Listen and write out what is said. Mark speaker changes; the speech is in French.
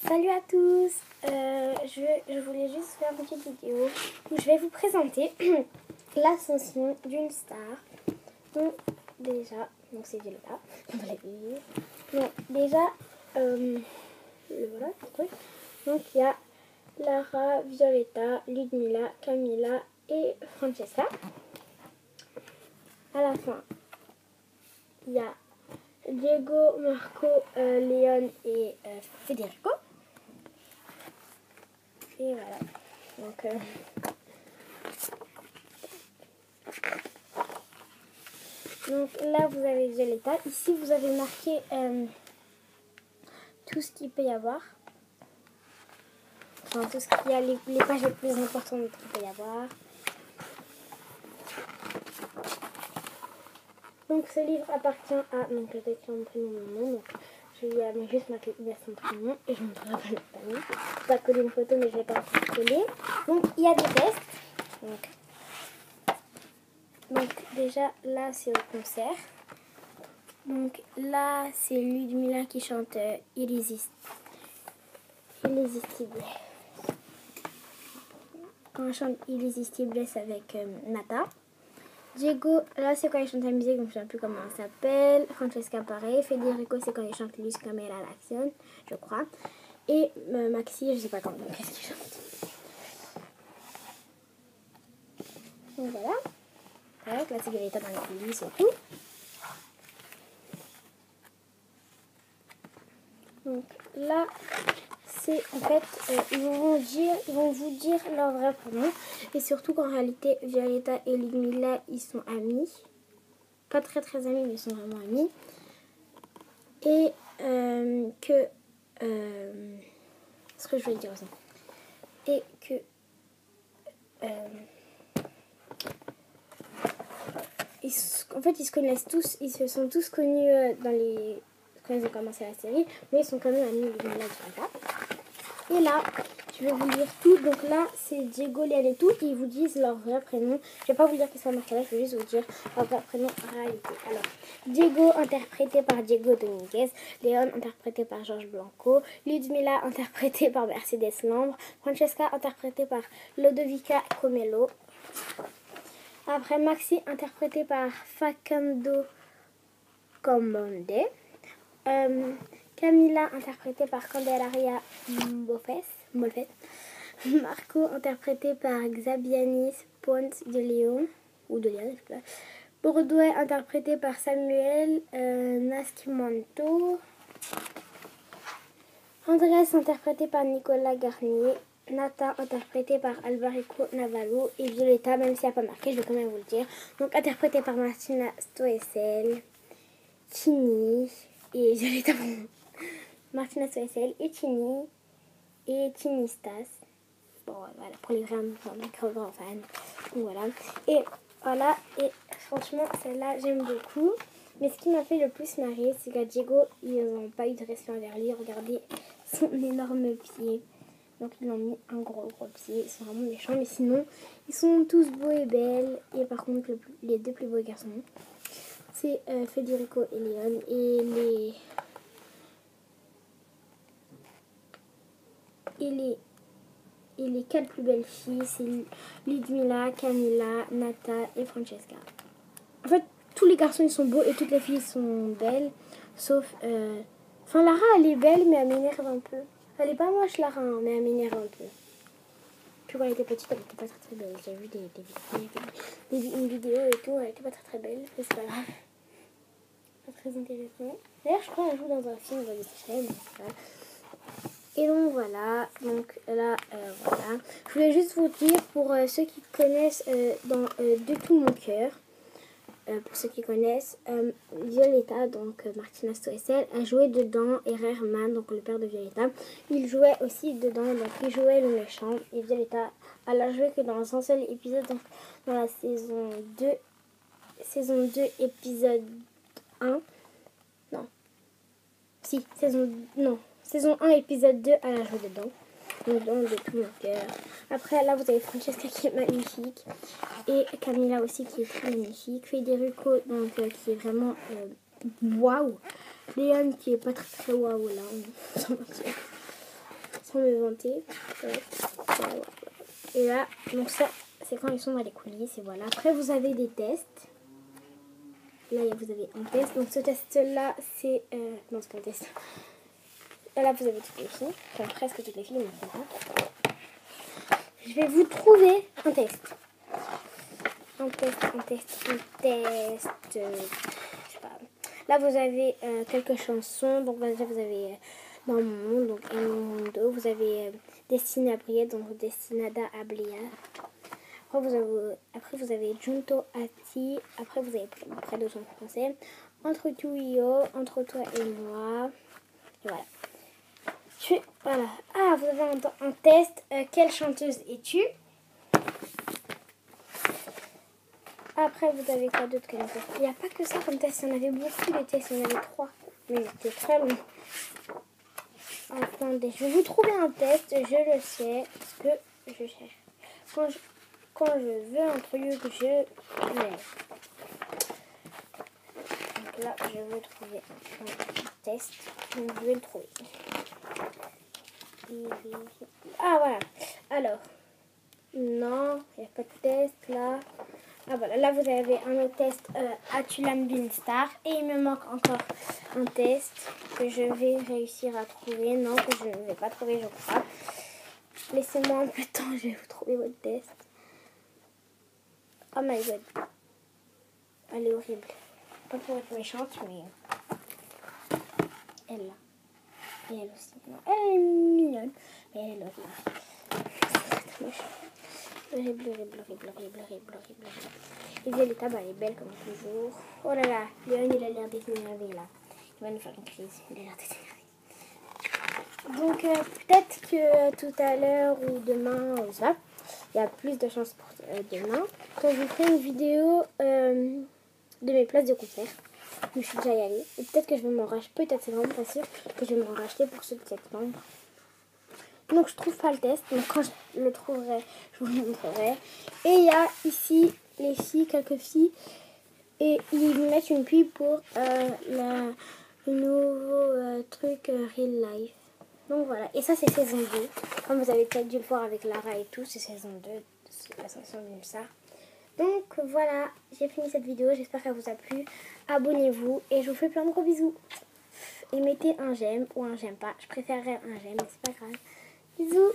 Speaker 1: Salut à tous, je voulais juste faire une petite vidéo où je vais vous présenter l'ascension d'une star. Donc déjà, c'est Violeta, on va la lire. Donc déjà, voilà le truc. Donc il y a Lara, Violeta, Ludmilla, Camilla et Francesca. À la fin, il y a Diego, Marco, Léon et Federico. Et voilà. Donc là, vous avez Violeta. Ici, vous avez marqué tout ce qu'il peut y avoir. Enfin, tout ce qu'il y a, les pages les plus importantes qu'il peut y avoir. Donc ce livre appartient à... Donc je vais écrire mon prénom, mon nom. Donc je vais juste marquer son prénom et je ne montrerai pas le famille. Je vais pas coller une photo, mais je vais pas encore coller. Donc il y a des tests. Donc déjà là c'est au concert. Donc là c'est Ludmilla qui chante Irrésistible. Quand elle chante Irrésistible, c'est avec Nata. Diego, là c'est quand il chante la musique, donc je ne sais plus comment elle s'appelle. Francesca pareil. Federico c'est quand il chante Luz Camera l'Action, je crois. Et Maxi, je ne sais pas quand, qu'est-ce qu'il chante. Donc voilà. Voilà, la sécurité dans les coulisses et tout. Donc là, c'est en fait, ils vont vous dire leur vrai prénom. Et surtout qu'en réalité, Violeta et Ludmilla, ils sont amis. Pas très amis, mais ils sont vraiment amis. Et que... ce que je voulais dire aussi. Et que... en fait, ils se connaissent tous. Ils se sont tous connus quand ils ont commencé la série. Mais ils sont quand même amis, Ludmilla et Violeta. Et là, je vais vous lire tout. Donc là, c'est Diego, Léon et tout. Ils vous disent leur vrai prénom. Je vais pas vous dire que c'est marqué là. Je vais juste vous dire leur vrai prénom en réalité. Alors, Diego, interprété par Diego Dominguez. Léon, interprété par Georges Blanco. Ludmilla, interprétée par Mercedes Lambre. Francesca, interprétée par Lodovica Comello. Après, Maxi, interprété par Facundo Combonde. Camilla, interprétée par Candelaria Molfes. Marco, interprété par Xabianis Ponce de Leon, ou de Leon, je sais pas. Bordeaux, interprété par Samuel Nascimento. Andrés, interprété par Nicolas Garnier. Nathan, interprété par Alvarico Navallo. Et Violeta, même s'il n'y a pas marqué, je vais quand même vous le dire. Donc, interprété par Martina Stoessel, Tini et Violeta. Martina Stoessel et Tini Stas. Bon, voilà, pour les grands fans. Donc, voilà. Et voilà, et franchement, celle-là, j'aime beaucoup. Mais ce qui m'a fait le plus marrer, c'est qu'à Diego, ils n'ont pas eu de respect envers lui. Regardez son énorme pied. Donc, ils ont mis un gros pied. Ils sont vraiment méchants. Mais sinon, ils sont tous beaux et belles. Et par contre, les deux plus beaux garçons, c'est Federico et Léon. Et les quatre plus belles filles, c'est Ludmilla, Camilla, Nata et Francesca. En fait, tous les garçons, ils sont beaux et toutes les filles sont belles. Sauf... Enfin, Lara, elle est belle, mais elle m'énerve un peu. Elle est pas moche, Lara, hein, mais elle m'énerve un peu. Puis quand elle était petite, elle était pas très belle. J'ai vu une vidéo et tout, elle était pas très belle. Mais c'est pas grave. Pas très intéressant. D'ailleurs, je crois qu'elle joue dans un film de Disney, mais c'est pas grave. Et donc voilà, donc là, voilà. Je voulais juste vous dire, pour ceux qui connaissent De tout mon cœur, pour ceux qui connaissent, Violeta, donc Martina Stoessel, a joué dedans, et Herman, donc le père de Violeta, il jouait aussi dedans, donc il jouait le méchant, et Violeta, elle a joué que dans un seul épisode, donc dans la saison 2, épisode 1, saison 1, épisode 2, elle a joué dedans. Donc, De tout mon cœur. Après, là, vous avez Francesca qui est magnifique. Et Camilla aussi qui est très magnifique. Federico, donc, qui est vraiment waouh. Léon qui est pas très waouh, là. On s'en mentir. trop me vanter. Ouais. Voilà. Et là, donc ça, c'est quand ils sont dans les coulisses. Et voilà. Après, vous avez des tests. Là, vous avez un test. Donc ce test-là, c'est... non, c'est pas un test. Là, vous avez toutes les filles. Enfin, presque toutes les filles, mais pas. Je vais vous trouver un test. Un test. Je sais pas. Là, vous avez quelques chansons. Donc, déjà, vous avez Dans mon monde, donc El Mundo. Vous avez Destinée à briller, donc Destinada a brillar. Après, vous avez Junto a ti. Après, vous avez près de son français. Entre tu et yo, entre toi et moi. Et voilà. Voilà. Ah, vous avez un test. Quelle chanteuse es-tu? Après, vous avez quoi d'autre comme test? Il n'y a pas que ça comme test. Il y en avait beaucoup de tests. Il y en avait 3. Mais c'était très long. Attendez, je vais vous trouver un test. Je le sais. Parce que je cherche. Quand je veux un truc, je l'ai. Donc là, je vais trouver un test. Donc, je vais le trouver. Ah, voilà. Alors, non, il n'y a pas de test là. Ah, voilà. Là, vous avez un autre test. As-tu l'âme d'une star? Et il me manque encore un test que je vais réussir à trouver. Non, que je ne vais pas trouver, je crois. Laissez-moi un peu de temps, je vais vous trouver votre test. Oh my god. Elle est horrible. Pas pour être méchante, mais elle là. Et elle aussi. Non, elle est mignonne, mais elle est horrible. C'est moche. Horrible. Et Violetta, bah, elle est belle comme toujours. Oh là là, Léon, il a l'air d'être énervé là. Il va nous faire une crise. Il a l'air d'être énervé. Donc, peut-être que tout à l'heure ou demain, ça, il y a plus de chances pour demain, quand je vous ferai une vidéo de mes places de concert. Je suis déjà y allée. Et peut-être que je vais m'en racheter. Peut-être, c'est vraiment pas sûr que je vais m'en racheter pour ceux de septembre. Donc, je trouve pas le test. Donc, quand je le trouverai, je vous le montrerai. Et il y a ici les filles, quelques filles. Et ils mettent une pub pour le nouveau truc Real Life. Donc, voilà. Et ça, c'est saison 2. Comme vous avez peut-être dû le voir avec Lara et tout, c'est saison 2. C'est la saison d'une ça. Donc voilà, j'ai fini cette vidéo, j'espère qu'elle vous a plu. Abonnez-vous et je vous fais plein de gros bisous. Et mettez un j'aime ou un j'aime pas. Je préférerais un j'aime, mais c'est pas grave. Bisous.